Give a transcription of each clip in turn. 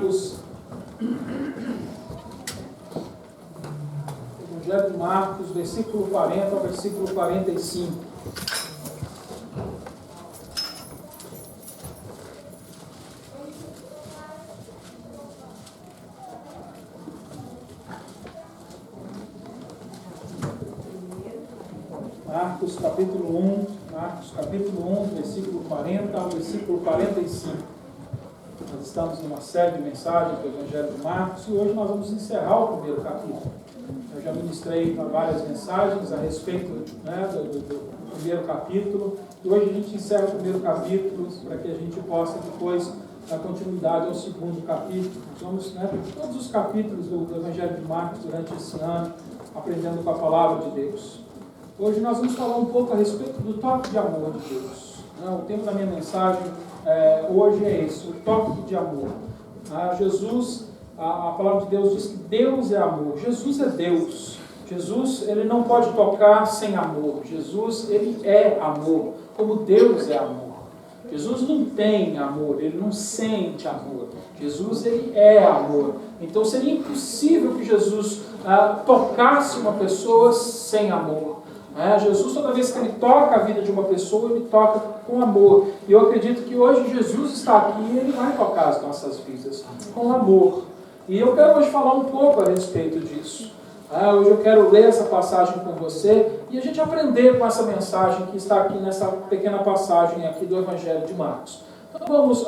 Marcos. Evangelho de Marcos, versículo 40 ao versículo 45. Marcos capítulo 1, versículo 40 ao versículo 45. Nós estamos em uma série de mensagens do Evangelho de Marcos e hoje nós vamos encerrar o primeiro capítulo. Eu já ministrei várias mensagens a respeito do primeiro capítulo e hoje a gente encerra o primeiro capítulo para que a gente possa depois dar continuidade ao segundo capítulo. Nós vamos todos os capítulos do Evangelho de Marcos durante esse ano, aprendendo com a palavra de Deus. Hoje nós vamos falar um pouco a respeito do toque de amor de Deus. O tema da minha mensagem hoje é esse, o toque de amor. Jesus, a palavra de Deus diz que Deus é amor. Jesus é Deus. Jesus, ele não pode tocar sem amor. Jesus, ele é amor, como Deus é amor. Jesus não tem amor, ele não sente amor. Jesus, ele é amor. Então seria impossível que Jesus tocasse uma pessoa sem amor. Jesus, toda vez que ele toca a vida de uma pessoa, ele toca com amor. E eu acredito que hoje Jesus está aqui e ele vai tocar as nossas vidas com amor. E eu quero hoje falar um pouco a respeito disso. Hoje eu quero ler essa passagem com você e a gente aprender com essa mensagem que está aqui nessa pequena passagem aqui do Evangelho de Marcos. Então vamos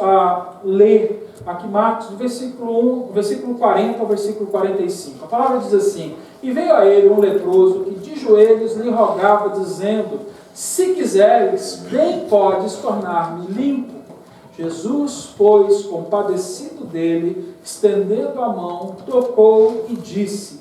ler aqui Marcos, do versículo 40 ao versículo 45. A palavra diz assim: E veio a ele um leproso que de joelhos lhe rogava, dizendo: Se quiseres, bem podes tornar-me limpo. Jesus, pois, compadecido dele, estendendo a mão, tocou e disse: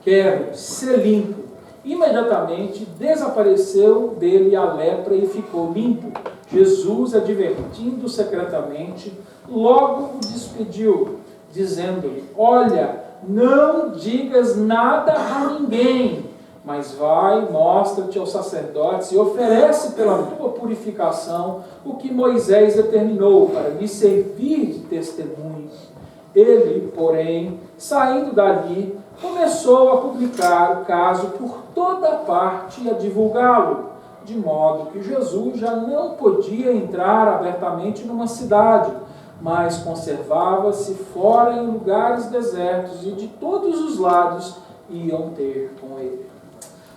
Quero ser limpo. Imediatamente desapareceu dele a lepra e ficou limpo. Jesus, advertindo secretamente, logo o despediu, dizendo-lhe: Olha, não digas nada a ninguém, mas vai, mostra-te aos sacerdotes e oferece pela tua purificação o que Moisés determinou para lhe servir de testemunho. Ele, porém, saindo dali, começou a publicar o caso por toda parte e a divulgá-lo, de modo que Jesus já não podia entrar abertamente numa cidade, mas conservava-se fora em lugares desertos e de todos os lados iam ter com ele.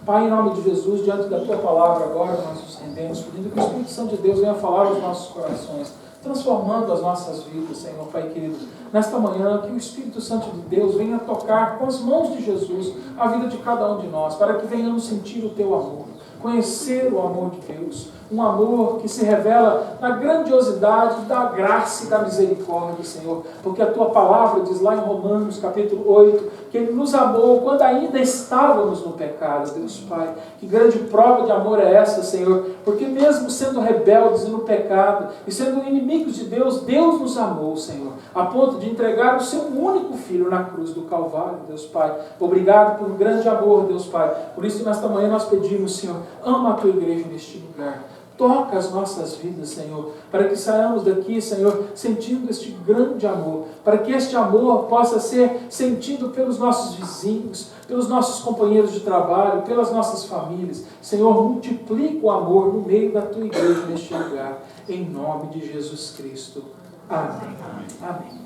Pai, em nome de Jesus, diante da tua palavra agora nós nos rendemos, pedindo que o Espírito Santo de Deus venha falar aos nossos corações, transformando as nossas vidas, Senhor, Pai querido. Nesta manhã, que o Espírito Santo de Deus venha tocar com as mãos de Jesus a vida de cada um de nós, para que venhamos sentir o teu amor, conhecer o amor de Deus, um amor que se revela na grandiosidade da graça e da misericórdia, Senhor, porque a tua palavra diz lá em Romanos capítulo 8, que ele nos amou quando ainda estávamos no pecado. Deus Pai, que grande prova de amor é essa, Senhor, porque mesmo sendo rebeldes e no pecado, e sendo inimigos de Deus, Deus nos amou, Senhor, a ponto de entregar o seu único Filho na cruz do Calvário, Deus Pai. Obrigado por um grande amor, Deus Pai. Por isso, nesta manhã nós pedimos, Senhor, ama a tua igreja neste lugar. Toca as nossas vidas, Senhor, para que saiamos daqui, Senhor, sentindo este grande amor, para que este amor possa ser sentido pelos nossos vizinhos, pelos nossos companheiros de trabalho, pelas nossas famílias. Senhor, multiplica o amor no meio da tua igreja neste lugar, em nome de Jesus Cristo. Amém. Amém.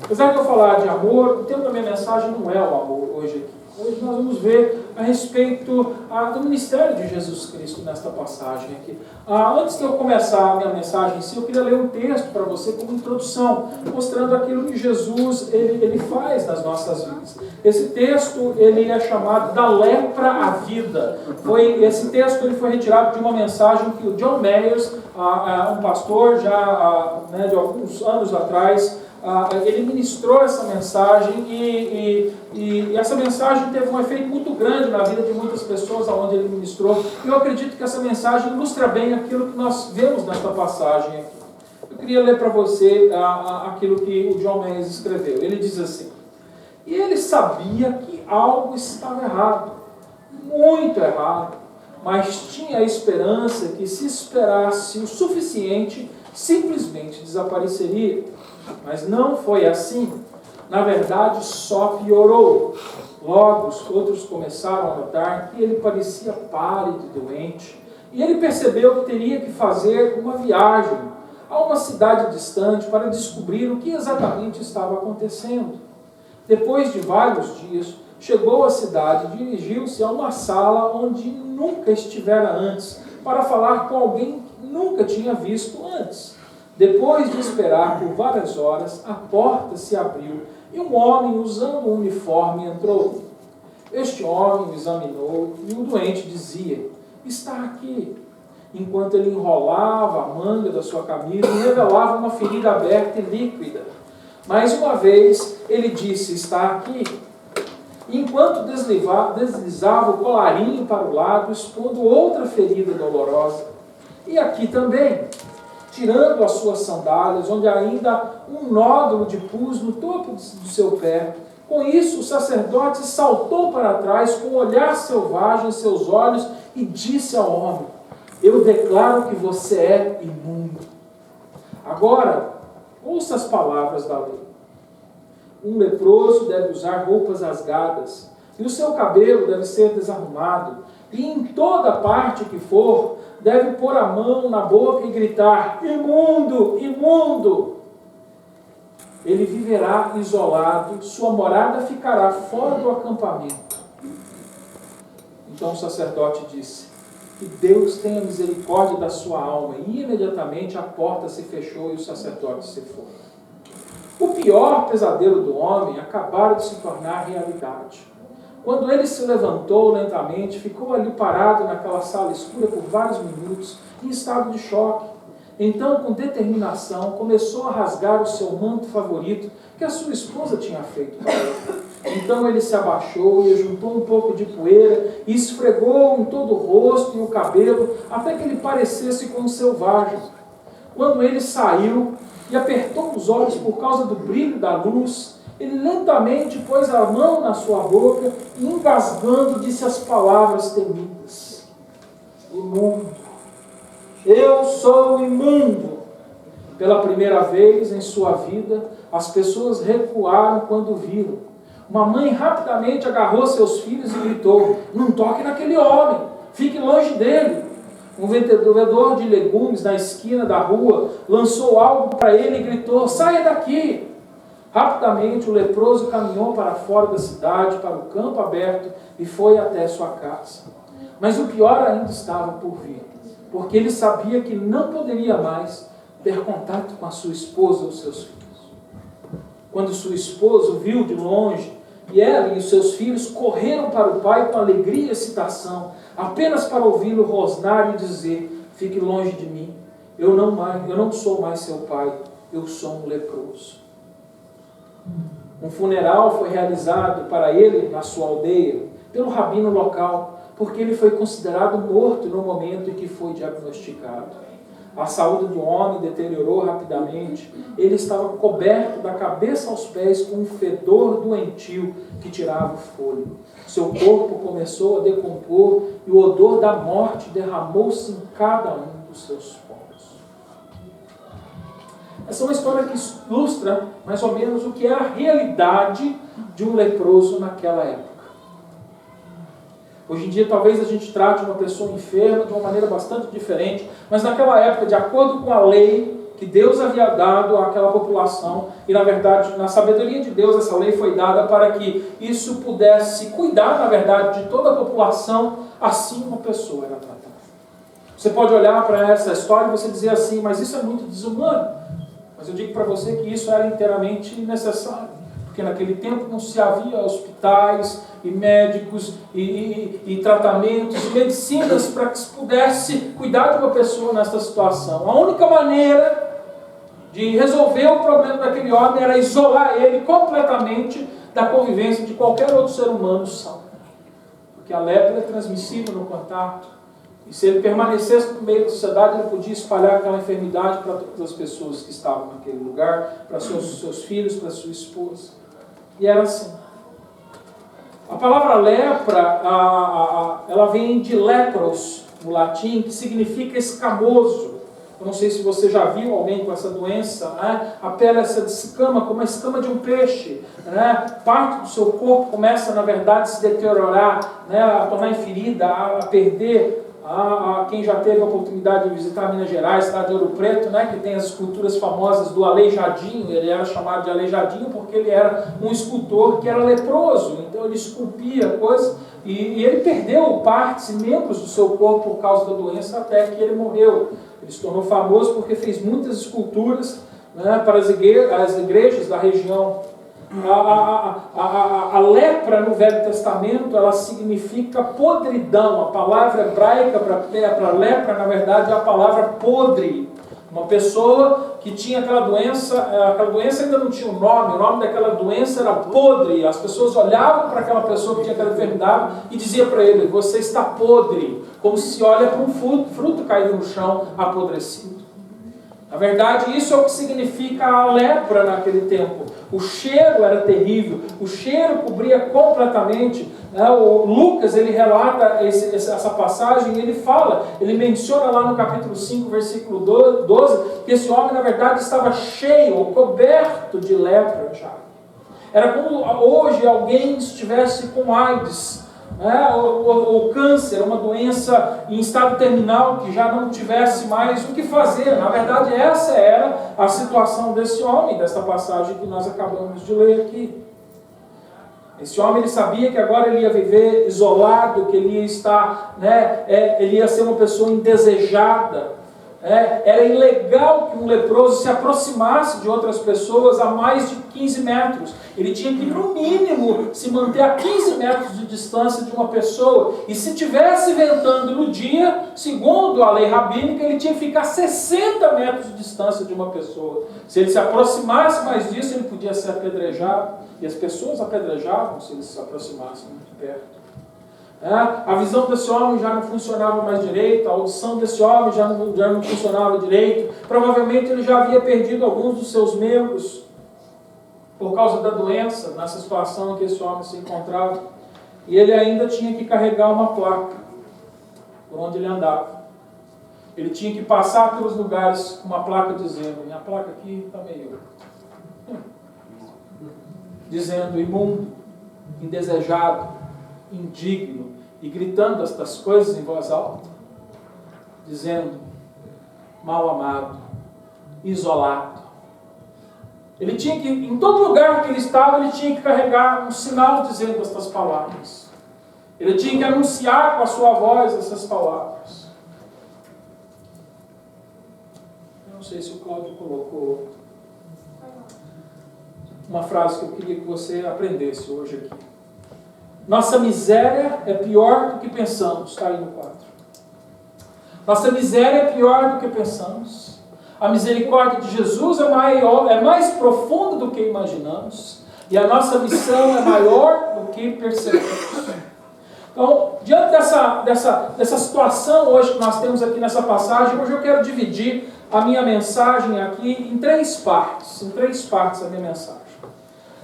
Apesar de eu falar de amor, o tema da minha mensagem não é o amor hoje aqui. Hoje nós vamos ver a respeito do ministério de Jesus Cristo nesta passagem aqui. Antes de eu começar a minha mensagem em si, eu queria ler um texto para você como introdução, mostrando aquilo que Jesus ele faz nas nossas vidas. Esse texto ele é chamado da lepra à vida. Esse texto ele foi retirado de uma mensagem que o John Mayers, um pastor já de alguns anos atrás, ele ministrou essa mensagem e essa mensagem teve um efeito muito grande na vida de muitas pessoas aonde ele ministrou. E eu acredito que essa mensagem ilustra bem aquilo que nós vemos nesta passagem aqui. Eu queria ler para você aquilo que o John Mayers escreveu. Ele diz assim: E ele sabia que algo estava errado, muito errado, mas tinha a esperança que se esperasse o suficiente, simplesmente desapareceria. Mas não foi assim. Na verdade, só piorou. Logo, os outros começaram a notar que ele parecia pálido e doente. E ele percebeu que teria que fazer uma viagem a uma cidade distante para descobrir o que exatamente estava acontecendo. Depois de vários dias, chegou à cidade e dirigiu-se a uma sala onde nunca estivera antes, para falar com alguém que nunca tinha visto antes. Depois de esperar por várias horas, a porta se abriu e um homem usando um uniforme entrou. Este homem o examinou e o doente dizia: está aqui. Enquanto ele enrolava a manga da sua camisa e revelava uma ferida aberta e líquida. Mais uma vez, ele disse: está aqui. Enquanto deslizava o colarinho para o lado, expondo outra ferida dolorosa. E aqui também, tirando as suas sandálias, onde ainda um nódulo de pus no topo do seu pé. Com isso, o sacerdote saltou para trás com um olhar selvagem em seus olhos e disse ao homem: eu declaro que você é imundo. Agora, ouça as palavras da lei. Um leproso deve usar roupas rasgadas, e o seu cabelo deve ser desarrumado, e em toda parte que for, deve pôr a mão na boca e gritar: imundo, imundo! Ele viverá isolado, sua morada ficará fora do acampamento. Então o sacerdote disse: que Deus tenha misericórdia da sua alma. E imediatamente a porta se fechou e o sacerdote se foi. O pior pesadelo do homem acabara de se tornar realidade. Quando ele se levantou lentamente, ficou ali parado naquela sala escura por vários minutos, em estado de choque. Então, com determinação, começou a rasgar o seu manto favorito que a sua esposa tinha feito para ele. Então ele se abaixou e juntou um pouco de poeira e esfregou em todo o rosto e o cabelo, até que ele parecesse como um selvagem. Quando ele saiu e apertou os olhos por causa do brilho da luz, ele lentamente pôs a mão na sua boca e, engasgando, disse as palavras temidas: imundo. Eu sou imundo. Pela primeira vez em sua vida, as pessoas recuaram quando viram. Uma mãe rapidamente agarrou seus filhos e gritou: não toque naquele homem, fique longe dele. Um vendedor de legumes na esquina da rua lançou algo para ele e gritou: saia daqui. Rapidamente o leproso caminhou para fora da cidade, para o campo aberto, e foi até sua casa. Mas o pior ainda estava por vir, porque ele sabia que não poderia mais ter contato com a sua esposa ou seus filhos. Quando sua esposa o viu de longe, e ela e os seus filhos correram para o pai com alegria e excitação, apenas para ouvi-lo rosnar e dizer: fique longe de mim, eu não sou mais seu pai, eu sou um leproso. Um funeral foi realizado para ele na sua aldeia, pelo rabino local, porque ele foi considerado morto no momento em que foi diagnosticado. A saúde do homem deteriorou rapidamente. Ele estava coberto da cabeça aos pés com um fedor doentio que tirava o fôlego. Seu corpo começou a decompor e o odor da morte derramou-se em cada um dos seus poros. Essa é uma história que ilustra mais ou menos o que é a realidade de um leproso naquela época. Hoje em dia, talvez a gente trate uma pessoa enferma de uma maneira bastante diferente, mas naquela época, de acordo com a lei que Deus havia dado àquela população, e na verdade, na sabedoria de Deus, essa lei foi dada para que isso pudesse cuidar, na verdade, de toda a população, assim uma pessoa era tratada. Você pode olhar para essa história e você dizer assim: mas isso é muito desumano. Mas eu digo para você que isso era inteiramente necessário. Porque naquele tempo não se havia hospitais e médicos e tratamentos e medicinas para que se pudesse cuidar de uma pessoa nessa situação. A única maneira de resolver o problema daquele homem era isolar ele completamente da convivência de qualquer outro ser humano são. Porque a lepra é transmissível no contato. E se ele permanecesse no meio da sociedade, ele podia espalhar aquela enfermidade para todas as pessoas que estavam naquele lugar, para seus filhos, para sua esposa. E era assim. A palavra lepra, ela vem de lepros, no latim, que significa escamoso. Eu não sei se você já viu alguém com essa doença, né? A pele se descama como a escama de um peixe, né? Parte do seu corpo começa, na verdade, a se deteriorar, né? A tornar em ferida, a perder. Quem já teve a oportunidade de visitar Minas Gerais, cidade de Ouro Preto, né, que tem as esculturas famosas do Aleijadinho. Ele era chamado de Aleijadinho porque ele era um escultor que era leproso, então ele esculpia coisas, e ele perdeu partes e membros do seu corpo por causa da doença até que ele morreu. Ele se tornou famoso porque fez muitas esculturas, né, para as igrejas da região. A lepra no Velho Testamento, ela significa podridão. A palavra hebraica para lepra, na verdade, é a palavra podre. Uma pessoa que tinha aquela doença ainda não tinha um nome, o nome daquela doença era podre. As pessoas olhavam para aquela pessoa que tinha aquela enfermidade e diziam para ele: você está podre, como se olha para um fruto caído no chão, apodrecido. Na verdade, isso é o que significa a lepra naquele tempo. O cheiro era terrível, o cheiro cobria completamente. O Lucas, ele relata essa passagem e ele fala, ele menciona lá no capítulo 5, versículo 12, que esse homem, na verdade, estava cheio, coberto de lepra já. Era como hoje alguém estivesse com AIDS, ou câncer, uma doença em estado terminal que já não tivesse mais o que fazer. Na verdade, essa era a situação desse homem, dessa passagem que nós acabamos de ler aqui. Esse homem, ele sabia que agora ele ia viver isolado, que ele ia estar, ele ia ser uma pessoa indesejada. Era ilegal que um leproso se aproximasse de outras pessoas a mais de 15 metros. Ele tinha que, no mínimo, se manter a 15 metros de distância de uma pessoa. E se estivesse ventando no dia, segundo a lei rabínica, ele tinha que ficar a 60 metros de distância de uma pessoa. Se ele se aproximasse mais disso, ele podia ser apedrejado. E as pessoas apedrejavam se ele se aproximasse muito perto. A visão desse homem já não funcionava mais direito, a audição desse homem já não funcionava direito. Provavelmente ele já havia perdido alguns dos seus membros por causa da doença, nessa situação em que esse homem se encontrava. E ele ainda tinha que carregar uma placa por onde ele andava. Ele tinha que passar pelos lugares com uma placa dizendo: minha placa aqui está meio... dizendo imundo, indesejado, indigno, e gritando estas coisas em voz alta, dizendo mal amado, isolado. Ele tinha que, em todo lugar que ele estava, ele tinha que carregar um sinal dizendo estas palavras. Ele tinha que anunciar com a sua voz essas palavras. Eu não sei se o Cláudio colocou uma frase que eu queria que você aprendesse hoje aqui. Nossa miséria é pior do que pensamos. Está aí no quadro. Nossa miséria é pior do que pensamos. A misericórdia de Jesus é mais profunda do que imaginamos. E a nossa missão é maior do que percebemos. Então, diante dessa situação hoje que nós temos aqui nessa passagem, hoje eu quero dividir a minha mensagem aqui em três partes. Em três partes a minha mensagem.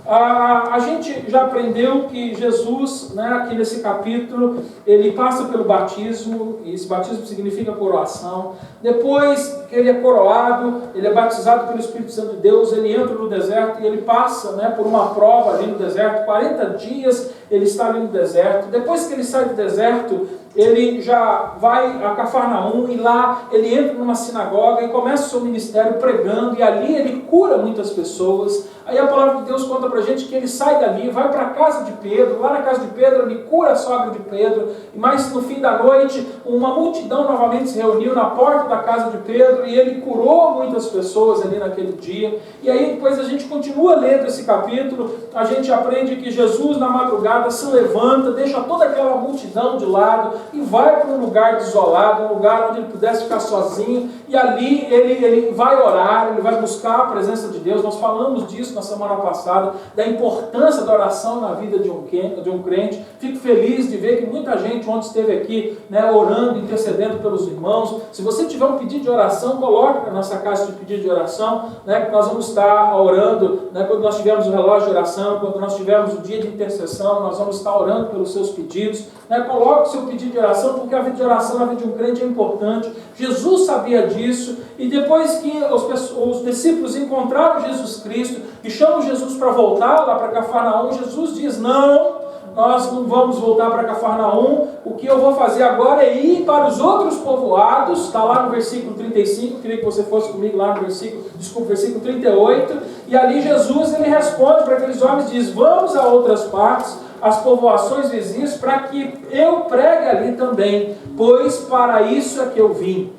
A gente já aprendeu que Jesus, aqui nesse capítulo, ele passa pelo batismo, e esse batismo significa coroação. Depois que ele é coroado, ele é batizado pelo Espírito Santo de Deus, ele entra no deserto e ele passa por uma prova ali no deserto, 40 dias ele está ali no deserto. Depois que ele sai do deserto, ele já vai a Cafarnaum e lá ele entra numa sinagoga e começa o seu ministério pregando, e ali ele cura muitas pessoas. Aí a palavra de Deus conta pra gente que ele sai dali, vai para a casa de Pedro. Lá na casa de Pedro ele cura a sogra de Pedro, mas no fim da noite uma multidão novamente se reuniu na porta da casa de Pedro e ele curou muitas pessoas ali naquele dia. E aí depois a gente continua lendo esse capítulo, a gente aprende que Jesus na madrugada se levanta, deixa toda aquela multidão de lado e vai para um lugar desolado, um lugar onde ele pudesse ficar sozinho, e ali ele vai orar, ele vai buscar a presença de Deus. Nós falamos disso na semana passada, da importância da oração na vida de um crente. Fico feliz de ver que muita gente ontem esteve aqui, né, orando, intercedendo pelos irmãos. Se você tiver um pedido de oração, coloque na nossa caixa de pedido de oração, né, que nós vamos estar orando, né, quando nós tivermos o relógio de oração, quando nós tivermos o dia de intercessão, nós vamos estar orando pelos seus pedidos. Né, coloque o seu pedido de oração, porque a vida de oração na vida de um crente é importante. Jesus sabia disso, e depois que os discípulos encontraram Jesus Cristo e chamam Jesus para voltar lá para Cafarnaum, Jesus diz: não, nós não vamos voltar para Cafarnaum, o que eu vou fazer agora é ir para os outros povoados. Está lá no versículo 35, queria que você fosse comigo lá no versículo 38, e ali Jesus ele responde para aqueles homens, diz: vamos a outras partes, as povoações vizinhas, para que eu pregue ali também, pois para isso é que eu vim.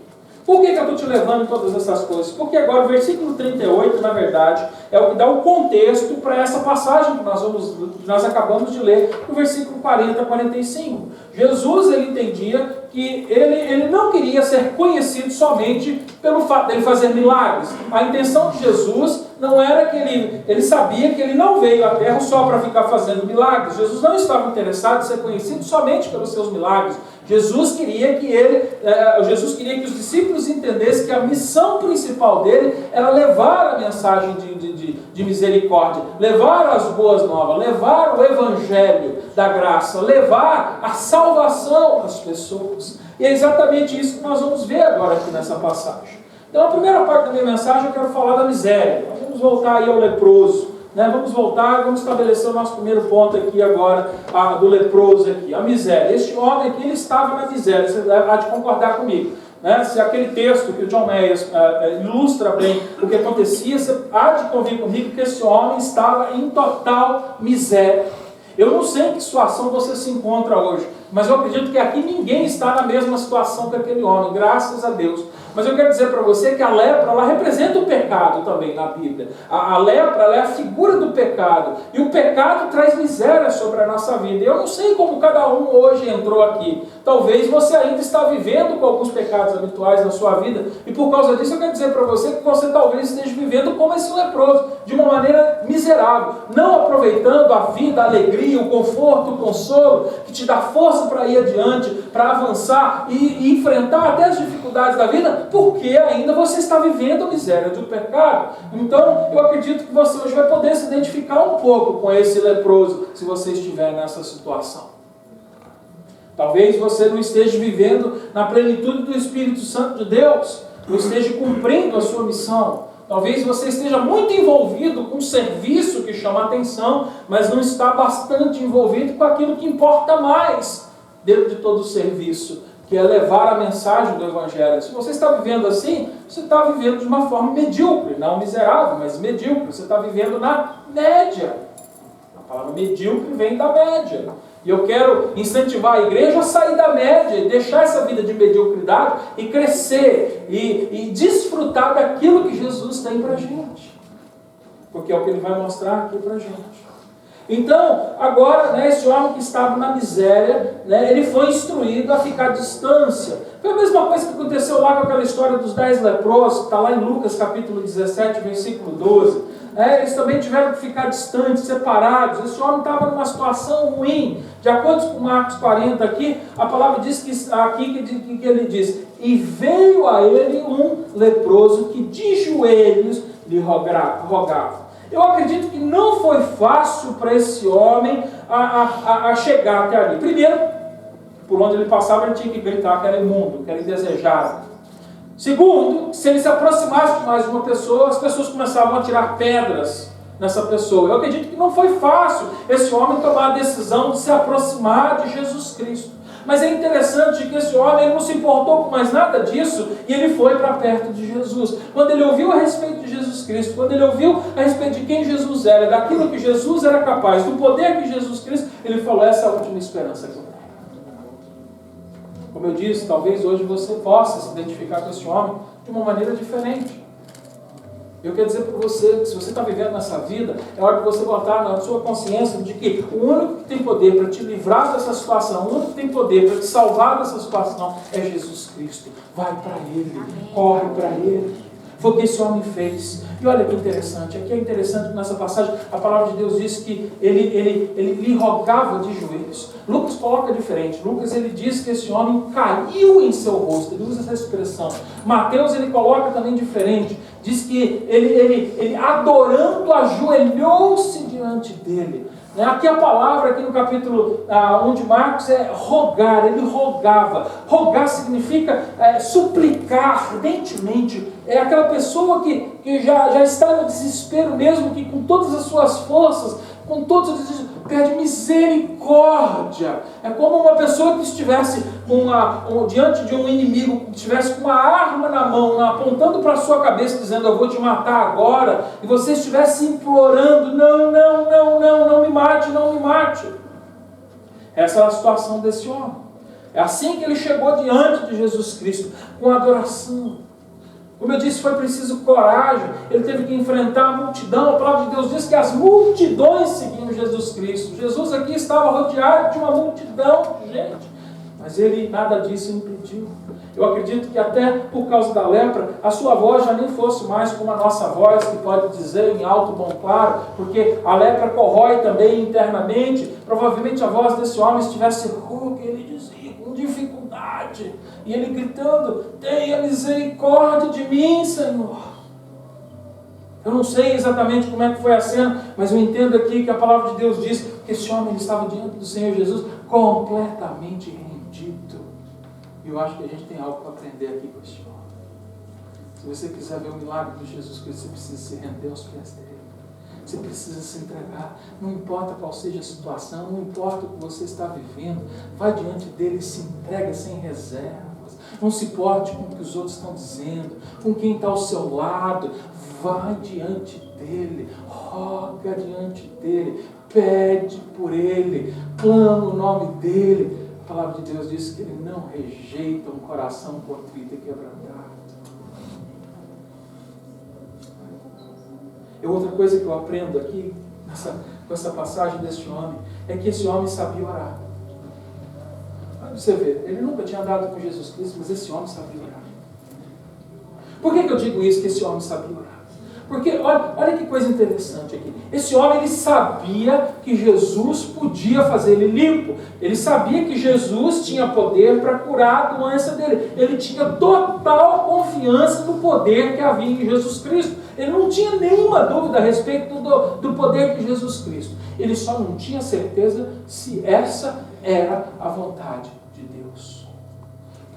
Por que eu estou te levando todas essas coisas? Porque agora o versículo 38, na verdade, é o que dá o contexto para essa passagem que nós acabamos de ler, no versículo 40 a 45. Jesus ele entendia que ele não queria ser conhecido somente pelo fato de ele fazer milagres. A intenção de Jesus não era que ele sabia que ele não veio à terra só para ficar fazendo milagres. Jesus não estava interessado em ser conhecido somente pelos seus milagres. Jesus queria que os discípulos entendessem que a missão principal dele era levar a mensagem de misericórdia, levar as boas novas, levar o evangelho da graça, levar a salvação às pessoas. E é exatamente isso que nós vamos ver agora aqui nessa passagem. Então, a primeira parte da minha mensagem eu quero falar da miséria. Nós vamos voltar aí ao leproso. Vamos voltar, vamos estabelecer o nosso primeiro ponto aqui agora, do leproso aqui, a miséria. Este homem aqui, ele estava na miséria, você há de concordar comigo. Se aquele texto que o John Mayers ilustra bem o que acontecia, você há de convir comigo que esse homem estava em total miséria. Eu não sei em que situação você se encontra hoje, mas eu acredito que aqui ninguém está na mesma situação que aquele homem, graças a Deus. Mas eu quero dizer para você que a lepra, ela representa o pecado também na Bíblia. A lepra, ela é a figura do pecado. E o pecado traz miséria sobre a nossa vida. E eu não sei como cada um hoje entrou aqui. Talvez você ainda está vivendo com alguns pecados habituais na sua vida. E por causa disso eu quero dizer para você que você talvez esteja vivendo como esse leproso, de uma maneira miserável. Não aproveitando a vida, a alegria, o conforto, o consolo, que te dá força para ir adiante, para avançar e enfrentar até as dificuldades da vida, porque ainda você está vivendo a miséria do pecado. Então, eu acredito que você hoje vai poder se identificar um pouco com esse leproso, se você estiver nessa situação. Talvez você não esteja vivendo na plenitude do Espírito Santo de Deus, não esteja cumprindo a sua missão. Talvez você esteja muito envolvido com um serviço que chama a atenção, mas não está bastante envolvido com aquilo que importa mais dentro de todo o serviço, que é levar a mensagem do Evangelho. Se você está vivendo assim, você está vivendo de uma forma medíocre, não miserável, mas medíocre. Você está vivendo na média. A palavra medíocre vem da média. E eu quero incentivar a igreja a sair da média e deixar essa vida de mediocridade e crescer e desfrutar daquilo que Jesus tem para a gente. Porque é o que Ele vai mostrar aqui para a gente. Então, agora, esse homem que estava na miséria, ele foi instruído a ficar à distância. Foi a mesma coisa que aconteceu lá com aquela história dos 10 leprosos, que está lá em Lucas capítulo 17, versículo 12. Eles também tiveram que ficar distantes, separados. Esse homem estava numa situação ruim. De acordo com Marcos 40 aqui, a palavra diz que ele diz: e veio a ele um leproso que de joelhos lhe rogava. Eu acredito que não foi fácil para esse homem a chegar até ali. Primeiro, por onde ele passava, ele tinha que gritar que era imundo, que era indesejado. Segundo, se ele se aproximasse de mais de uma pessoa, as pessoas começavam a tirar pedras nessa pessoa. Eu acredito que não foi fácil esse homem tomar a decisão de se aproximar de Jesus Cristo. Mas é interessante que esse homem ele não se importou com mais nada disso e ele foi para perto de Jesus. Quando ele ouviu a respeito de Jesus Cristo, quando ele ouviu a respeito de quem Jesus era, daquilo que Jesus era capaz, do poder de Jesus Cristo, ele falou: essa é a última esperança que eu tenho. Como eu disse, talvez hoje você possa se identificar com esse homem de uma maneira diferente. Eu quero dizer para você que se você está vivendo nessa vida, é hora de você botar na sua consciência de que o único que tem poder para te livrar dessa situação, o único que tem poder para te salvar dessa situação é Jesus Cristo. Vai para Ele, corre para Ele. Foi o que esse homem fez. E olha que interessante, aqui é interessante que nessa passagem a palavra de Deus diz que ele lhe rogava de joelhos. Lucas coloca diferente. Lucas ele diz que esse homem caiu em seu rosto. Ele usa essa expressão. Mateus ele coloca também diferente. Diz que ele adorando ajoelhou-se diante dele. Aqui a palavra, aqui no capítulo 1 de Marcos, é rogar, ele rogava. Rogar significa suplicar ardentemente. É aquela pessoa que já está no desespero mesmo, que com todas as suas forças, com todos os desejos, pede misericórdia. É como uma pessoa que estivesse diante de um inimigo, que estivesse com uma arma na mão, apontando para a sua cabeça, dizendo, eu vou te matar agora, e você estivesse implorando, não me mate, não me mate. Essa é a situação desse homem. É assim que ele chegou diante de Jesus Cristo, com adoração. Como eu disse, foi preciso coragem. Ele teve que enfrentar a multidão. A palavra de Deus diz que as multidões seguiam Jesus Cristo. Jesus aqui estava rodeado de uma multidão de gente. Mas ele nada disso impediu. Eu acredito que até por causa da lepra, a sua voz já nem fosse mais como a nossa voz, que pode dizer em alto, bom, claro, porque a lepra corrói também internamente. Provavelmente a voz desse homem estivesse rouca, ele dizia com dificuldade. E ele gritando, tenha misericórdia de mim, Senhor. Eu não sei exatamente como é que foi a cena, mas eu entendo aqui que a palavra de Deus diz que esse homem estava diante do Senhor Jesus completamente rendido. E eu acho que a gente tem algo para aprender aqui com esse homem. Se você quiser ver o milagre de Jesus Cristo, você precisa se render aos pés dele. Você precisa se entregar. Não importa qual seja a situação, não importa o que você está vivendo, vai diante dele e se entrega sem reservas. Não se importe com o que os outros estão dizendo, com quem está ao seu lado. Vai diante dele, roga diante dele, pede por ele, clama o nome dele. A palavra de Deus diz que ele não rejeita um coração contrito e quebrantado. E outra coisa que eu aprendo aqui, com essa passagem deste homem, é que esse homem sabia orar. Você vê, ele nunca tinha andado com Jesus Cristo, mas esse homem sabia orar. Por que eu digo isso, que esse homem sabia orar? Porque, olha que coisa interessante aqui. Esse homem, ele sabia que Jesus podia fazer ele limpo. Ele sabia que Jesus tinha poder para curar a doença dele. Ele tinha total confiança no poder que havia em Jesus Cristo. Ele não tinha nenhuma dúvida a respeito do poder de Jesus Cristo. Ele só não tinha certeza se essa era a vontade de Deus.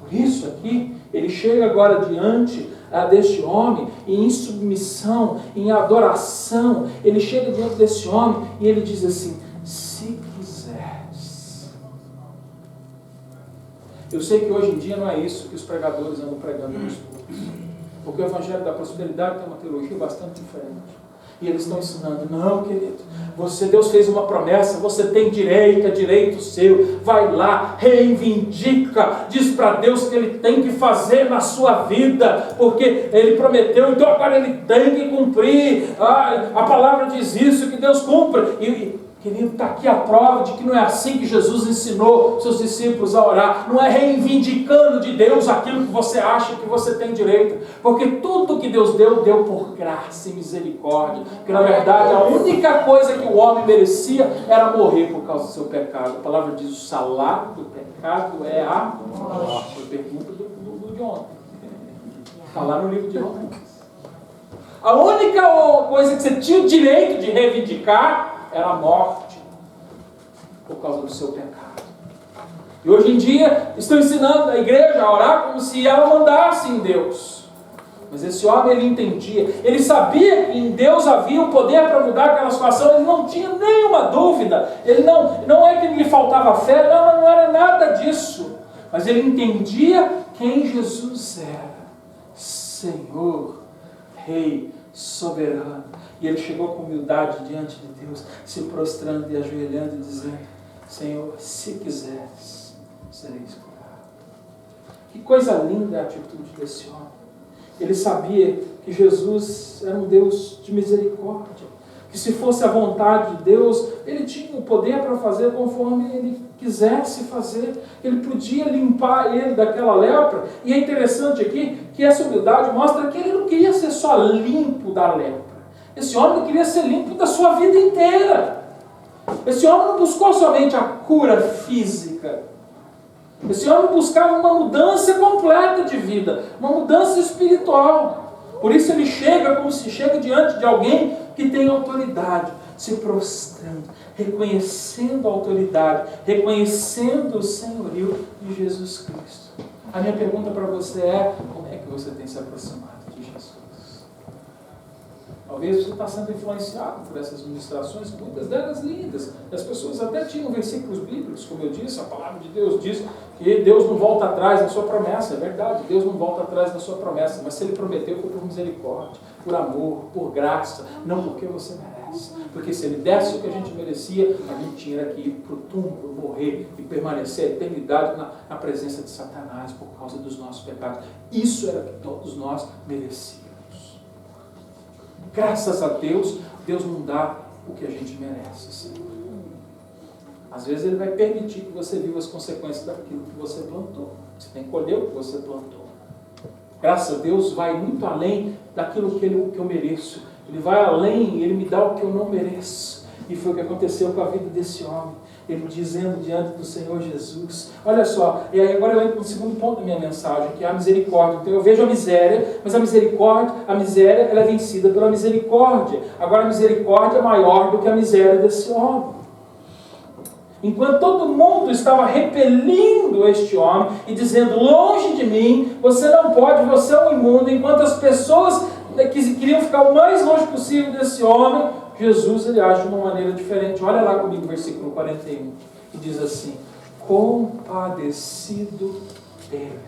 Por isso aqui, ele chega agora diante deste homem, e em submissão, em adoração, ele chega diante desse homem e ele diz assim, se quiseres. Eu sei que hoje em dia não é isso que os pregadores andam pregando nos cultos, porque o Evangelho da Prosperidade tem uma teologia bastante diferente. E eles estão ensinando, não, querido, Deus fez uma promessa, você tem direito, é direito seu, vai lá, reivindica, diz para Deus que Ele tem que fazer na sua vida, porque Ele prometeu, então agora Ele tem que cumprir, a palavra diz isso, que Deus cumpra, querido, está aqui a prova de que não é assim que Jesus ensinou seus discípulos a orar. Não é reivindicando de Deus aquilo que você acha que você tem direito. Porque tudo que Deus deu por graça e misericórdia. Porque na verdade a única coisa que o homem merecia era morrer por causa do seu pecado. A palavra diz, o salário do pecado é a morte. Foi pergunta do de ontem. Está lá no livro de Romanos. A única coisa que você tinha o direito de reivindicar era a morte por causa do seu pecado. E hoje em dia estão ensinando a igreja a orar como se ela mandasse em Deus. Mas esse homem, ele entendia, ele sabia que em Deus havia o poder para mudar aquela situação, ele não tinha nenhuma dúvida, ele não é que lhe faltava fé, não era nada disso, mas ele entendia quem Jesus era, Senhor, Rei, soberano. E ele chegou com humildade diante de Deus, se prostrando e ajoelhando e dizendo, Senhor, se quiseres, sereis curado. Que coisa linda a atitude desse homem. Ele sabia que Jesus era um Deus de misericórdia, que que se fosse a vontade de Deus, ele tinha o poder para fazer conforme ele quisesse fazer. Ele podia limpar ele daquela lepra. E é interessante aqui que essa humildade mostra que ele não queria ser só limpo da lepra. Esse homem queria ser limpo da sua vida inteira. Esse homem não buscou somente a cura física. Esse homem buscava uma mudança completa de vida, uma mudança espiritual. Por isso ele chega como se chega diante de alguém que tem autoridade, se prostrando, reconhecendo a autoridade, reconhecendo o senhorio de Jesus Cristo. A minha pergunta para você é: como é que você tem se aproximado de Jesus? Talvez você está sendo influenciado por essas ministrações, muitas delas lindas. As pessoas até tinham versículos bíblicos, como eu disse, a palavra de Deus diz que Deus não volta atrás na sua promessa. É verdade, Deus não volta atrás na sua promessa, mas se Ele prometeu foi por misericórdia, por amor, por graça, não porque você merece. Porque se Ele desse o que a gente merecia, a gente tinha que ir para o túmulo, morrer e permanecer a eternidade na presença de Satanás por causa dos nossos pecados. Isso era o que todos nós merecíamos. Graças a Deus, Deus não dá o que a gente merece, Senhor. Às vezes Ele vai permitir que você viva as consequências daquilo que você plantou. Você tem que colher o que você plantou. Graças a Deus, vai muito além daquilo que eu mereço. Ele vai além, Ele me dá o que eu não mereço. E foi o que aconteceu com a vida desse homem. Ele dizendo diante do Senhor Jesus. Olha só, e aí agora eu entro no segundo ponto da minha mensagem, que é a misericórdia. Então eu vejo a miséria, mas a miséria ela é vencida pela misericórdia. Agora a misericórdia é maior do que a miséria desse homem. Enquanto todo mundo estava repelindo este homem e dizendo: longe de mim, você não pode, você é um imundo. Enquanto as pessoas que queriam ficar o mais longe possível desse homem, Jesus ele age de uma maneira diferente. Olha lá comigo o versículo 41, que diz assim: compadecido dele.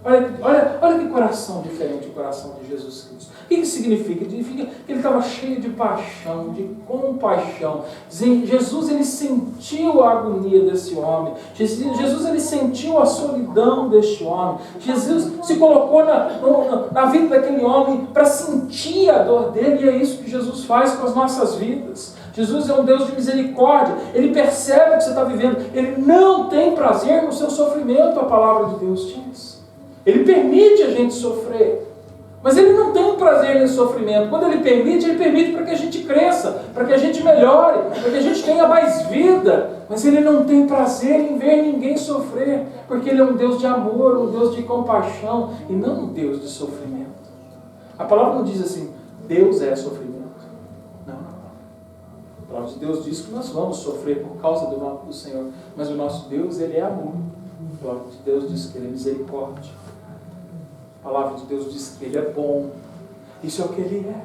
Olha que coração diferente o coração de Jesus Cristo. O que significa? Significa que ele estava cheio de paixão, de compaixão. Jesus ele sentiu a agonia desse homem. Jesus ele sentiu a solidão deste homem. Jesus se colocou na vida daquele homem para sentir a dor dele. E é isso que Jesus faz com as nossas vidas. Jesus é um Deus de misericórdia. Ele percebe o que você está vivendo. Ele não tem prazer no seu sofrimento, a palavra de Deus diz. Ele permite a gente sofrer, mas Ele não tem prazer nesse sofrimento. Quando Ele permite para que a gente cresça, para que a gente melhore, para que a gente tenha mais vida. Mas Ele não tem prazer em ver ninguém sofrer, porque Ele é um Deus de amor, um Deus de compaixão, e não um Deus de sofrimento. A palavra não diz assim: Deus é sofrimento. Não. A palavra de Deus diz que nós vamos sofrer por causa do Senhor, mas o nosso Deus, Ele é amor. A palavra de Deus diz que Ele é misericórdia. A palavra de Deus diz que Ele é bom. Isso é o que Ele é.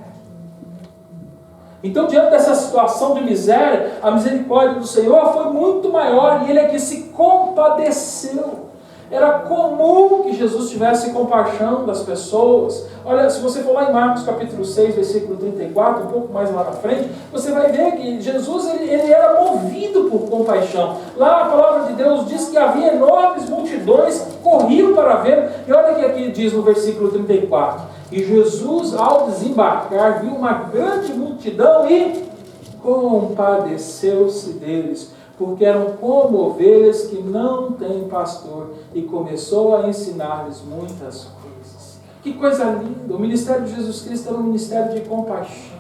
Então, diante dessa situação de miséria, a misericórdia do Senhor foi muito maior. E Ele é que se compadeceu. Era comum que Jesus tivesse compaixão das pessoas. Olha, se você for lá em Marcos capítulo 6, versículo 34, um pouco mais lá na frente, você vai ver que Jesus ele era movido por compaixão. Lá a palavra de Deus diz que havia enormes multidões que corriam para ver. E olha o que aqui diz no versículo 34. E Jesus, ao desembarcar, viu uma grande multidão e compadeceu-se deles, porque eram como ovelhas que não têm pastor, e começou a ensinar-lhes muitas coisas. Que coisa linda! O ministério de Jesus Cristo era um ministério de compaixão.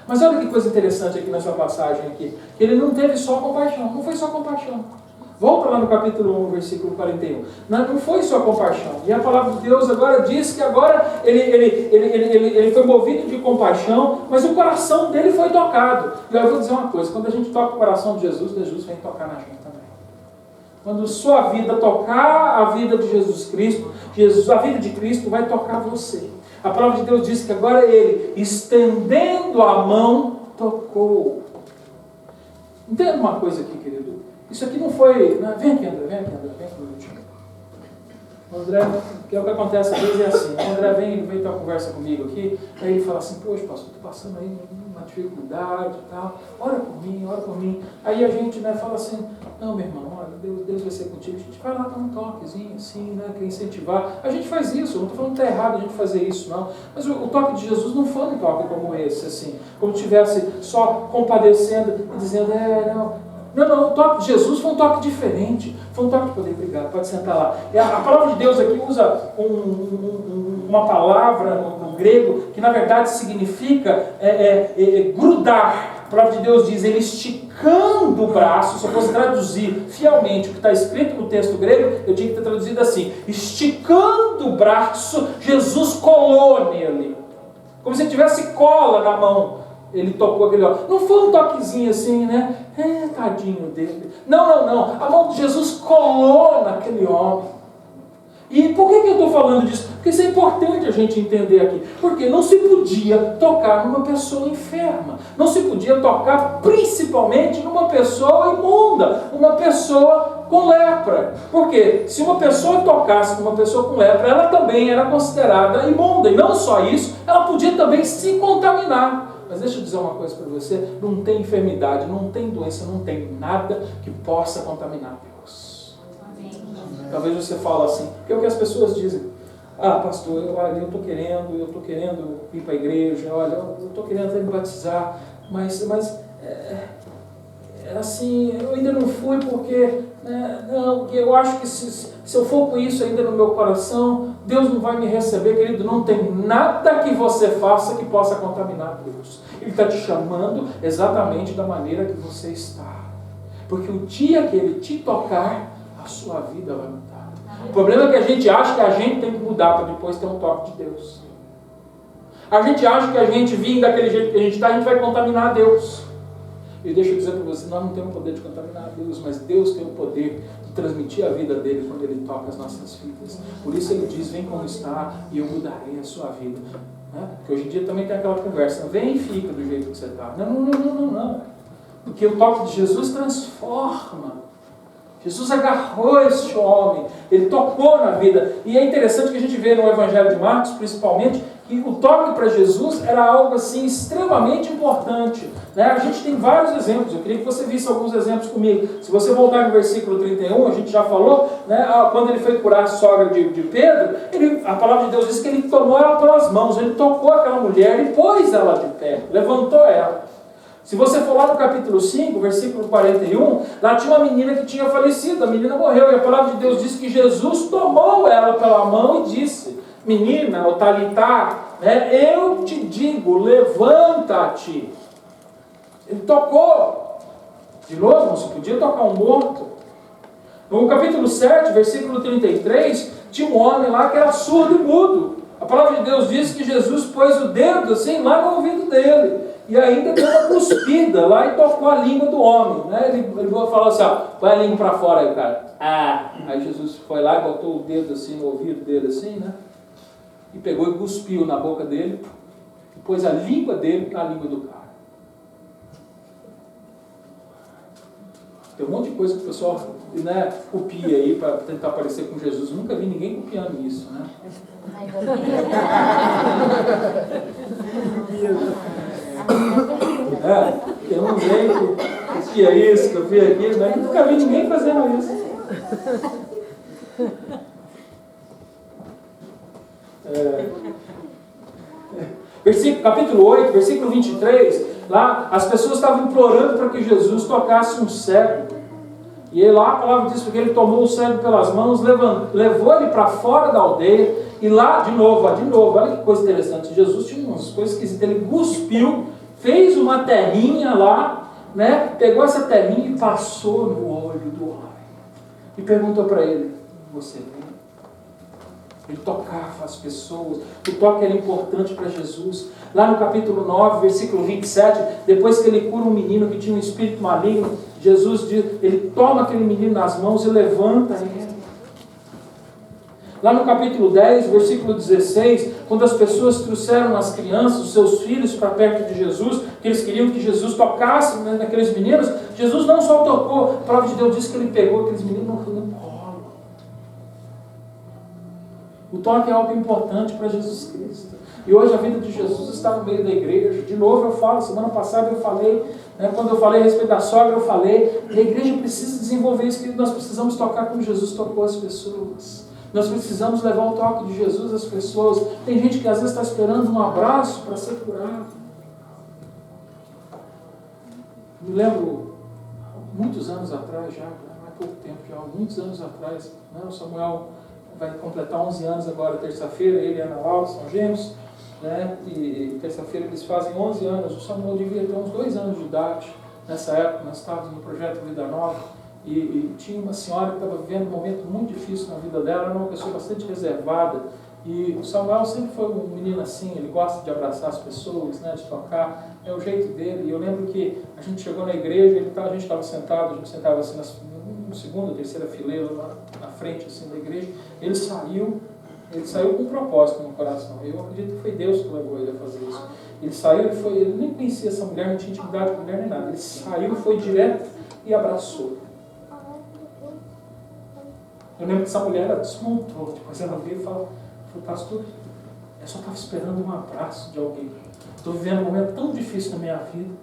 Mas olha que coisa interessante aqui nessa passagem aqui, que ele não teve só compaixão, não foi só compaixão. Volta lá no capítulo 1, versículo 41. Não foi só compaixão. E a palavra de Deus agora diz que agora ele foi movido de compaixão, mas o coração dele foi tocado. E eu vou dizer uma coisa: quando a gente toca o coração de Jesus, Jesus vem tocar na gente também. Quando sua vida tocar a vida de Jesus Cristo, a vida de Cristo vai tocar você. A palavra de Deus diz que agora ele, estendendo a mão, tocou. Entenda uma coisa aqui, querido. Isso aqui não foi... Vem aqui, André, vem comigo. O André, que é o que acontece às vezes é assim. O André vem ter uma conversa comigo aqui, aí ele fala assim: poxa, pastor, estou passando aí uma dificuldade e tal, ora por mim. Aí a gente fala assim: não, meu irmão, olha, Deus vai ser contigo. A gente vai lá dar um toquezinho, assim, né? Quer incentivar. A gente faz isso, eu não estou falando que está errado a gente fazer isso, não. Mas o toque de Jesus não foi um toque como esse, assim. Como estivesse só compadecendo e dizendo, não. Não, o toque de Jesus foi um toque diferente. Foi um toque de poder, obrigado, pode sentar lá. A palavra de Deus aqui usa uma palavra no grego que na verdade significa grudar. A palavra de Deus diz, ele esticando o braço. Se eu fosse traduzir fielmente o que está escrito no texto grego, eu tinha que ter traduzido assim: esticando o braço, Jesus colou nele. Como se tivesse cola na mão. Ele tocou aquele ó. Não foi um toquezinho assim, né? Tadinho dele. Não. A mão de Jesus colou naquele homem. E por que eu estou falando disso? Porque isso é importante a gente entender aqui. Porque não se podia tocar numa pessoa enferma. Não se podia tocar principalmente numa pessoa imunda. Uma pessoa com lepra. Porque se uma pessoa tocasse numa pessoa com lepra, ela também era considerada imunda. E não só isso, ela podia também se contaminar. Mas deixa eu dizer uma coisa para você, não tem enfermidade, não tem doença, não tem nada que possa contaminar Deus. Amém. Talvez você fale assim, porque é o que as pessoas dizem. Pastor, eu estou querendo ir para a igreja, eu estou querendo até me batizar, mas assim, eu ainda não fui porque eu acho que se eu for com isso ainda no meu coração, Deus não vai me receber. Querido, não tem nada que você faça que possa contaminar Deus. Ele está te chamando exatamente da maneira que você está. Porque o dia que Ele te tocar, a sua vida vai mudar. O problema é que a gente acha que a gente tem que mudar para depois ter um toque de Deus. A gente acha que a gente vindo daquele jeito que a gente está, a gente vai contaminar Deus. E deixa eu dizer para você, nós não temos o poder de contaminar Deus, mas Deus tem o poder de transmitir a vida dele quando Ele toca as nossas vidas. Por isso Ele diz, vem como está e eu mudarei a sua vida. Porque hoje em dia também tem aquela conversa, vem e fica do jeito que você está. Não. Porque o toque de Jesus transforma. Jesus agarrou este homem, Ele tocou na vida. E é interessante que a gente vê no Evangelho de Marcos, principalmente, que o toque para Jesus era algo assim extremamente importante. A gente tem vários exemplos, eu queria que você visse alguns exemplos comigo. Se você voltar no versículo 31, a gente já falou, quando ele foi curar a sogra de Pedro, a palavra de Deus diz que ele tomou ela pelas mãos, ele tocou aquela mulher e pôs ela de pé, levantou ela. Se você for lá no capítulo 5, versículo 41, lá tinha uma menina que tinha falecido, a menina morreu, e a palavra de Deus diz que Jesus tomou ela pela mão e disse, menina, ou talitá, eu te digo, levanta-te. Ele tocou. De novo, não se podia tocar um morto. No capítulo 7, versículo 33, tinha um homem lá que era surdo e mudo. A palavra de Deus diz que Jesus pôs o dedo assim lá no ouvido dele. E ainda deu uma cuspida lá e tocou a língua do homem. Ele falou assim, põe a língua para fora aí, cara. Aí Jesus foi lá e botou o dedo assim no ouvido dele assim, e pegou e cuspiu na boca dele. E pôs a língua dele na língua do cara. Tem um monte de coisa que o pessoal copia aí para tentar parecer com Jesus. Eu nunca vi ninguém copiando isso, Tem um jeito que copia isso, que eu vi aqui, mas nunca vi ninguém fazendo isso. Capítulo 8, versículo 23, lá as pessoas estavam implorando para que Jesus tocasse um cego. E lá a palavra diz que ele tomou o cego pelas mãos, levou ele para fora da aldeia, e lá, de novo, olha que coisa interessante, Jesus tinha umas coisas esquisitas, ele cuspiu, fez uma terrinha lá, pegou essa terrinha e passou no olho do homem. E perguntou para ele, você vem? Ele tocava as pessoas, o toque era importante para Jesus. Lá no capítulo 9, versículo 27, depois que ele cura um menino que tinha um espírito maligno, Jesus diz, ele toma aquele menino nas mãos e levanta ele. Lá no capítulo 10, versículo 16, quando as pessoas trouxeram as crianças, os seus filhos, para perto de Jesus, que eles queriam que Jesus tocasse naqueles meninos, Jesus não só tocou, a palavra de Deus diz que ele pegou aqueles meninos no colo. O toque é algo importante para Jesus Cristo. E hoje a vida de Jesus está no meio da igreja. De novo eu falo, semana passada eu falei, quando eu falei a respeito da sogra, eu falei, a igreja precisa desenvolver isso, que nós precisamos tocar como Jesus tocou as pessoas. Nós precisamos levar o toque de Jesus às pessoas. Tem gente que às vezes está esperando um abraço para ser curado. Me lembro, muitos anos atrás já, há pouco tempo já, muitos anos atrás, o Samuel vai completar 11 anos agora, terça-feira, ele e a Ana Laura são gêmeos, e terça-feira eles fazem 11 anos. O Samuel devia ter uns 2 anos de idade. Nessa época nós estávamos no projeto Vida Nova, e tinha uma senhora que estava vivendo um momento muito difícil na vida dela, era uma pessoa bastante reservada, e o Samuel sempre foi um menino assim, ele gosta de abraçar as pessoas, de tocar, é o jeito dele. E eu lembro que a gente chegou na igreja, a gente estava sentado, a gente sentava assim na segunda, terceira fileira, lá na frente assim, da igreja. Ele saiu com um propósito no coração. Eu acredito que foi Deus que levou ele a fazer isso. Ele saiu, ele nem conhecia essa mulher, não tinha intimidade com a mulher nem nada. Ele saiu, foi direto e abraçou. Eu lembro que essa mulher ela desmontou, depois ela veio e falou, pastor, eu só estava esperando um abraço de alguém. Estou vivendo um momento tão difícil na minha vida.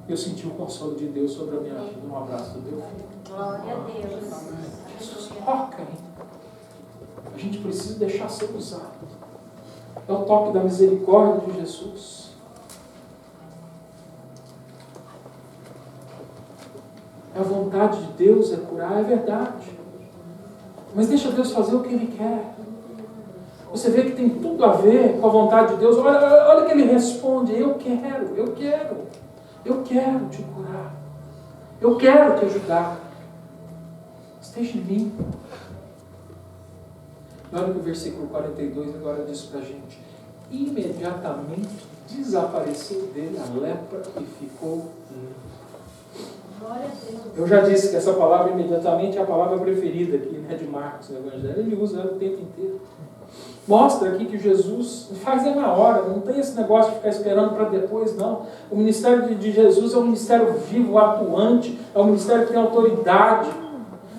Eu senti o consolo de Deus sobre a minha vida, um abraço do meu filho. Glória a Deus. Jesus toca ainda. A gente precisa deixar ser usado. É o toque da misericórdia de Jesus. É a vontade de Deus é curar, é verdade. Mas deixa Deus fazer o que Ele quer. Você vê que tem tudo a ver com a vontade de Deus. Olha que Ele responde, eu quero te curar. Eu quero te ajudar. Esteja em mim. E olha que o versículo 42 agora diz para a gente. Imediatamente desapareceu dele a lepra e ficou limpo. Eu já disse que essa palavra imediatamente é a palavra preferida aqui, de Marcos no Evangelho. Ele usa ela o tempo inteiro. Mostra aqui que Jesus faz na hora, não tem esse negócio de ficar esperando para depois, não. O ministério de Jesus é um ministério vivo, atuante, é um ministério que tem autoridade.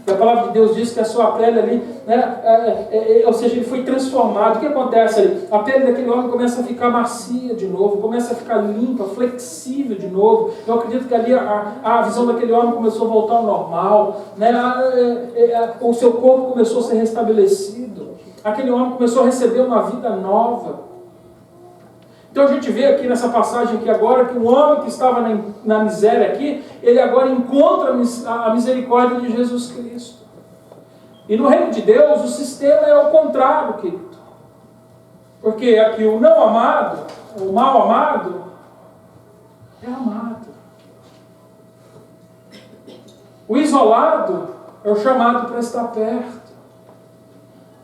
E a palavra de Deus diz que a sua pele ali, ou seja, ele foi transformado. O que acontece ali? A pele daquele homem começa a ficar macia de novo, começa a ficar limpa, flexível de novo. Eu acredito que ali a visão daquele homem começou a voltar ao normal, o seu corpo começou a ser restabelecido. Aquele homem começou a receber uma vida nova. Então a gente vê aqui nessa passagem aqui agora que o homem que estava na miséria aqui, ele agora encontra a misericórdia de Jesus Cristo. E no reino de Deus o sistema é o contrário, querido. Porque aqui o não amado, o mal amado, é amado. O isolado é o chamado para estar perto.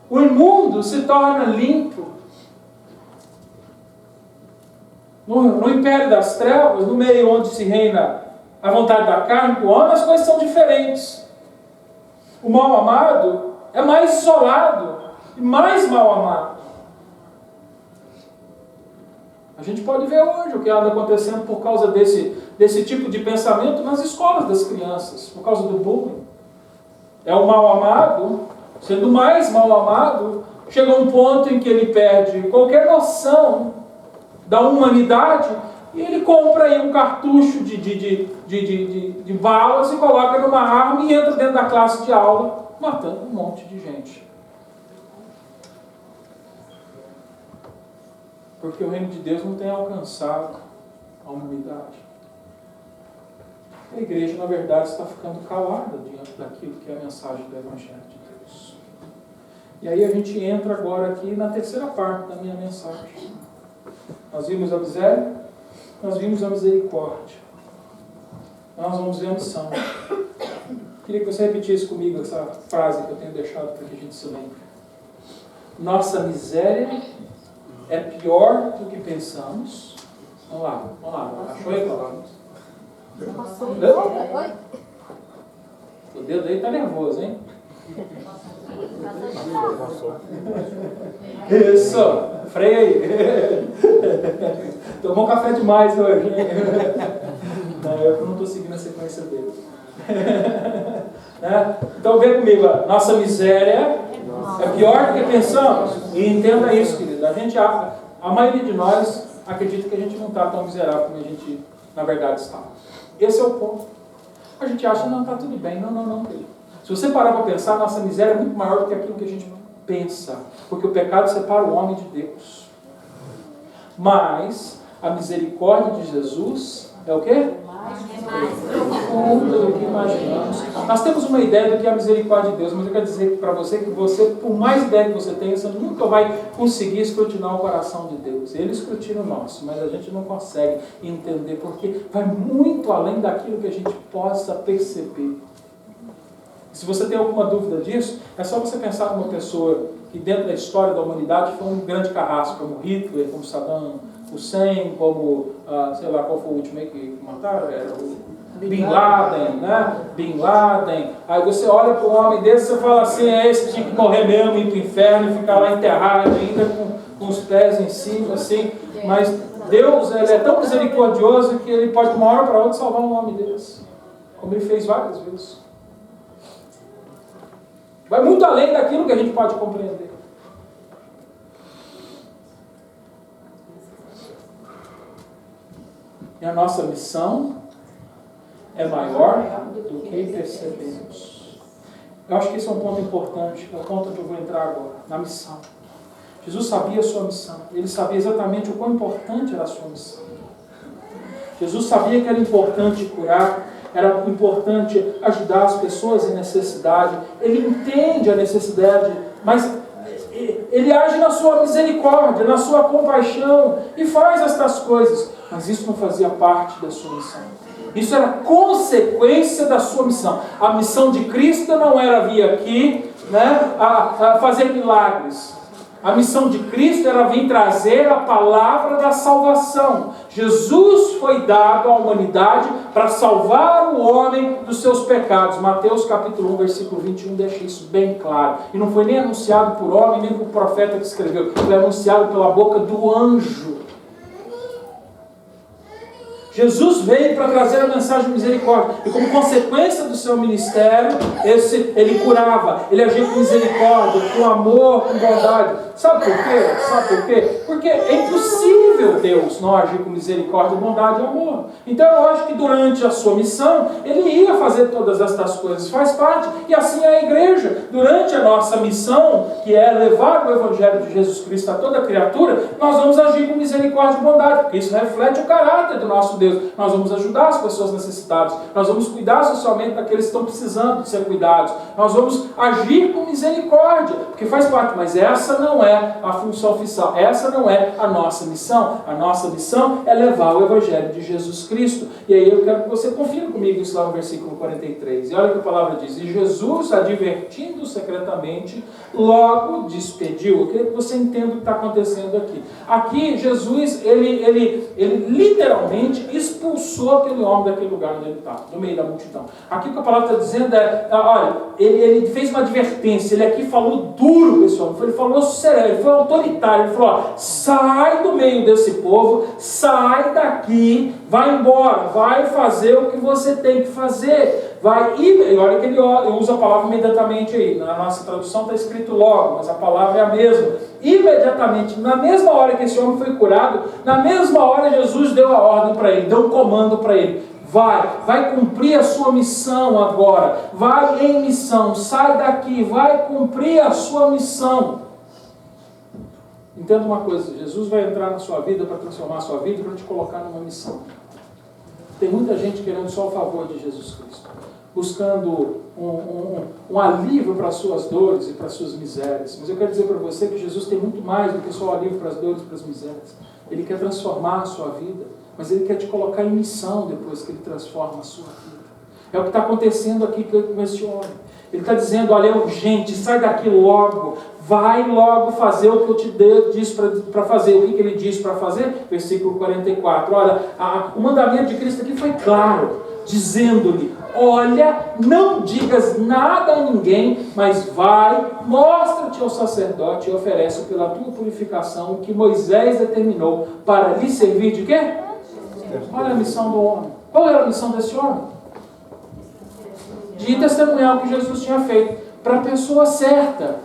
O imundo se torna limpo. No império das trevas, no meio onde se reina a vontade da carne do homem, as coisas são diferentes. O mal amado é mais isolado e mais mal amado. A gente pode ver hoje o que anda acontecendo por causa desse tipo de pensamento nas escolas das crianças, por causa do bullying. É o mal amado, sendo mais mal amado, chega um ponto em que ele perde qualquer noção da humanidade e ele compra aí um cartucho de balas e coloca numa arma e entra dentro da classe de aula matando um monte de gente. Porque o reino de Deus não tem alcançado a humanidade. A igreja, na verdade, está ficando calada diante daquilo que é a mensagem do Evangelho de Deus. E aí a gente entra agora aqui na terceira parte da minha mensagem. Nós vimos a miséria, nós vimos a misericórdia. Nós vamos ver a missão. Queria que você repetisse comigo essa frase que eu tenho deixado para que a gente se lembre. Nossa miséria é pior do que pensamos. Vamos lá. Achou aí, Cláudio? O dedo aí está nervoso, hein? Isso, freia aí. Tomou café demais hoje. Não, eu não estou seguindo a sequência dele. Então vem comigo, nossa miséria É pior do que pensamos. E entenda isso, querido. A maioria de nós acredita que a gente não está tão miserável como a gente, na verdade, está. Esse é o ponto. A gente acha, não, está tudo bem. Não, querido. Se você parar para pensar, nossa miséria é muito maior do que aquilo que a gente pensa. Porque o pecado separa o homem de Deus. Mas a misericórdia de Jesus é o quê? Mais profunda do que imaginamos. Nós temos uma ideia do que é a misericórdia de Deus, mas eu quero dizer para você que você, por mais ideia que você tenha, você nunca vai conseguir escrutinar o coração de Deus. Ele escrutina o nosso, mas a gente não consegue entender, porque vai muito além daquilo que a gente possa perceber. Se você tem alguma dúvida disso, é só você pensar numa pessoa que dentro da história da humanidade foi um grande carrasco, como Hitler, como Saddam Hussein, como, sei lá, qual foi o último aí que mataram? Era o Bin Laden, né? Bin Laden. Aí você olha para um homem desse e fala assim, esse tinha que morrer mesmo, ir para o inferno e ficar lá enterrado ainda com os pés em cima, assim. Mas Deus, ele é tão misericordioso que ele pode de uma hora para outra salvar um homem desse, como ele fez várias vezes. Vai muito além daquilo que a gente pode compreender. E a nossa missão é maior do que percebemos. Eu acho que esse é um ponto importante, é o ponto onde eu vou entrar agora, na missão. Jesus sabia a sua missão, ele sabia exatamente o quão importante era a sua missão. Jesus sabia que era importante curar, era importante ajudar as pessoas em necessidade. Ele entende a necessidade, mas ele age na sua misericórdia, na sua compaixão e faz estas coisas. Mas isso não fazia parte da sua missão. Isso era consequência da sua missão. A missão de Cristo não era vir aqui, né, a fazer milagres. A missão de Cristo era vir trazer a palavra da salvação. Jesus foi dado à humanidade para salvar o homem dos seus pecados. Mateus capítulo 1, versículo 21 deixa isso bem claro. E não foi nem anunciado por homem, nem por profeta que escreveu. Foi anunciado pela boca do anjo. Jesus veio para trazer a mensagem de misericórdia. E como consequência do seu ministério, ele curava, ele agia com misericórdia, com amor, com bondade. Sabe por quê? Sabe por quê? Porque é impossível Deus não agir com misericórdia, bondade e amor. Então eu acho que durante a sua missão, ele ia fazer todas estas coisas, faz parte. E assim é a igreja. Durante a nossa missão, que é levar o Evangelho de Jesus Cristo a toda criatura, nós vamos agir com misericórdia e bondade, porque isso reflete o caráter do nosso Deus. Nós vamos ajudar as pessoas necessitadas, nós vamos cuidar socialmente daqueles que estão precisando de ser cuidados, nós vamos agir com misericórdia, porque faz parte, mas essa não é a função oficial, essa não é a nossa missão. A nossa missão é levar o Evangelho de Jesus Cristo. E aí eu quero que você confira comigo isso lá no versículo 43, e olha o que a palavra diz: e Jesus, advertindo secretamente, logo despediu. Eu queria que você entenda o que está acontecendo aqui. Aqui Jesus, ele literalmente expulsou aquele homem daquele lugar onde ele estava, no meio da multidão. Aqui o que a palavra está dizendo é, olha, ele fez uma advertência, ele aqui falou duro com esse homem, ele falou sério, ele foi autoritário, ele falou, ó, sai do meio desse povo, sai daqui, vai embora, vai fazer o que você tem que fazer, vai, e olha que ele usa a palavra imediatamente aí, na nossa tradução está escrito logo, mas a palavra é a mesma. Imediatamente, na mesma hora que esse homem foi curado, na mesma hora Jesus deu a ordem para ele, deu um comando para ele: vai cumprir a sua missão agora, vai em missão, sai daqui, vai cumprir a sua missão. Entenda uma coisa, Jesus vai entrar na sua vida para transformar a sua vida e para te colocar numa missão. Tem muita gente querendo só o favor de Jesus Cristo, buscando um alívio para as suas dores e para as suas misérias. Mas eu quero dizer para você que Jesus tem muito mais do que só o alívio para as dores e para as misérias. Ele quer transformar a sua vida, mas Ele quer te colocar em missão depois que Ele transforma a sua vida. É o que está acontecendo aqui com esse homem. Ele está dizendo, olha, é urgente, sai daqui logo, vai logo fazer o que eu te disse para fazer. O que ele disse para fazer? Versículo 44. Olha, o mandamento de Cristo aqui foi claro, dizendo-lhe, olha, não digas nada a ninguém, mas vai, mostra-te ao sacerdote e oferece pela tua purificação o que Moisés determinou para lhe servir de quê? Olha a missão do homem. Qual era a missão desse homem? De testemunhar o que Jesus tinha feito para a pessoa certa.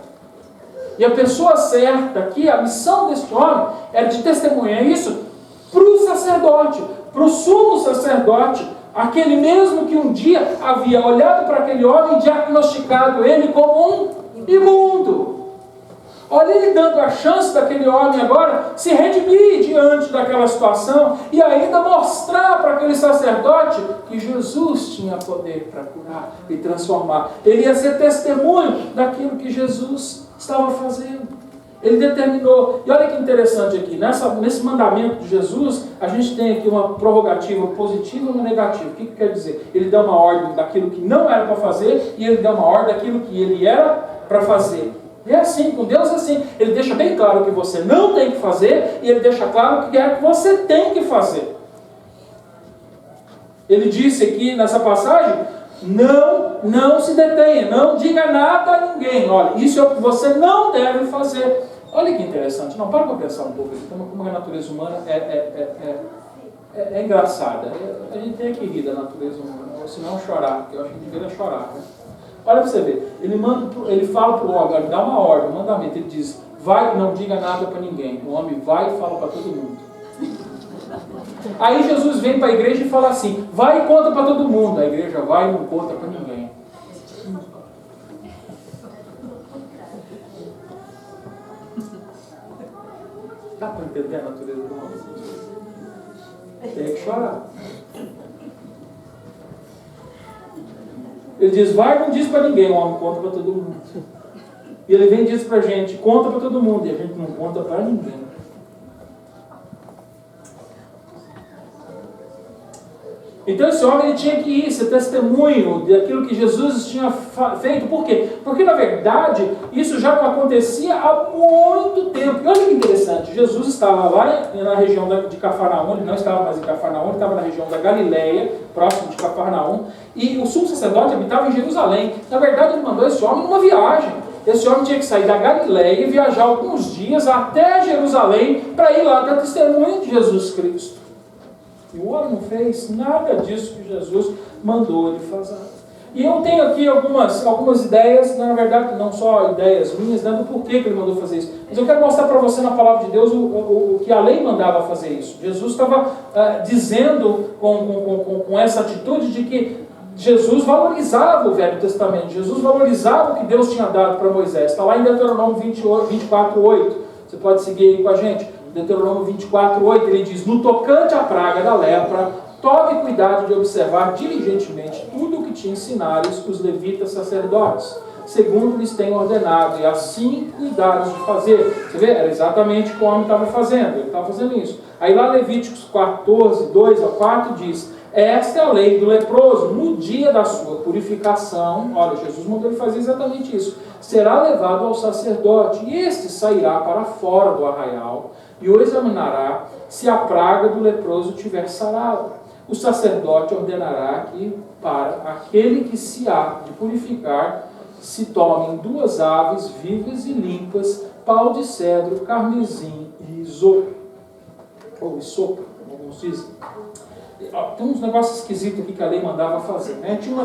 E a pessoa certa aqui, a missão deste homem era de testemunhar isso para o sacerdote, para o sumo sacerdote, aquele mesmo que um dia havia olhado para aquele homem e diagnosticado ele como um imundo. Olha ele dando a chance daquele homem agora se redimir diante daquela situação e ainda mostrar para aquele sacerdote que Jesus tinha poder para curar e transformar. Ele ia ser testemunho daquilo que Jesus estava fazendo. Ele determinou. E olha que interessante aqui, nesse mandamento de Jesus, a gente tem aqui uma prerrogativa positiva e uma negativa. O que quer dizer? Ele dá uma ordem daquilo que não era para fazer e ele dá uma ordem daquilo que ele era para fazer. E é assim, com Deus é assim. Ele deixa bem claro o que você não tem que fazer e ele deixa claro o que é que você tem que fazer. Ele disse aqui nessa passagem, não se detenha, não diga nada a ninguém. Olha, isso é o que você não deve fazer. Olha que interessante. Não, para pensar um pouco aqui, como a natureza humana é engraçada. A gente tem que rir da natureza humana, ou se não chorar, porque eu acho que deveria chorar, né? Olha para você ver, ele fala para o homem, ele dá uma ordem, um mandamento, ele diz, vai e não diga nada para ninguém. O homem vai e fala para todo mundo. Aí Jesus vem para a igreja e fala assim, vai e conta para todo mundo. A igreja vai e não conta para ninguém. Dá para entender a natureza do homem? Tem que chorar. Ele diz, vai e não diz para ninguém, o homem conta para todo mundo. E ele vem e diz para a gente, conta para todo mundo, e a gente não conta para ninguém. Então esse homem ele tinha que ir, ser testemunho daquilo que Jesus tinha feito. Por quê? Porque na verdade isso já acontecia há muito tempo. E olha que interessante, Jesus estava lá na região de Cafarnaum, ele não estava mais em Cafarnaum, ele estava na região da Galileia, próximo de Cafarnaum, e o sumo sacerdote habitava em Jerusalém. Na verdade ele mandou esse homem numa viagem. Esse homem tinha que sair da Galileia e viajar alguns dias até Jerusalém para ir lá dar testemunho de Jesus Cristo. E o homem não fez nada disso que Jesus mandou ele fazer. E eu tenho aqui algumas ideias, na verdade não só ideias minhas, né, do porquê que ele mandou fazer isso. Mas eu quero mostrar para você na palavra de Deus o que a lei mandava fazer isso. Jesus estava dizendo com essa atitude de que Jesus valorizava o Velho Testamento. Jesus valorizava o que Deus tinha dado para Moisés. Está lá em Deuteronômio 24:8. Você pode seguir aí com a gente. Deuteronômio 24:8, ele diz, no tocante à praga da lepra, tome cuidado de observar diligentemente tudo o que te ensinares os levitas sacerdotes, segundo lhes tem ordenado, e assim cuidados de fazer. Você vê? Era exatamente o que o homem estava fazendo, ele estava fazendo isso. Aí lá Levíticos 14:2-4 diz, esta é a lei do leproso, no dia da sua purificação, olha, Jesus mandou ele fazer exatamente isso, será levado ao sacerdote, e este sairá para fora do arraial, e o examinará se a praga do leproso tiver sarado. O sacerdote ordenará que, para aquele que se há de purificar, se tomem 2 aves vivas e limpas, pau de cedro, carmesim e isopo. Ou isopo, como alguns dizem. Tem uns negócios esquisitos aqui que a lei mandava fazer, né? Tinha uma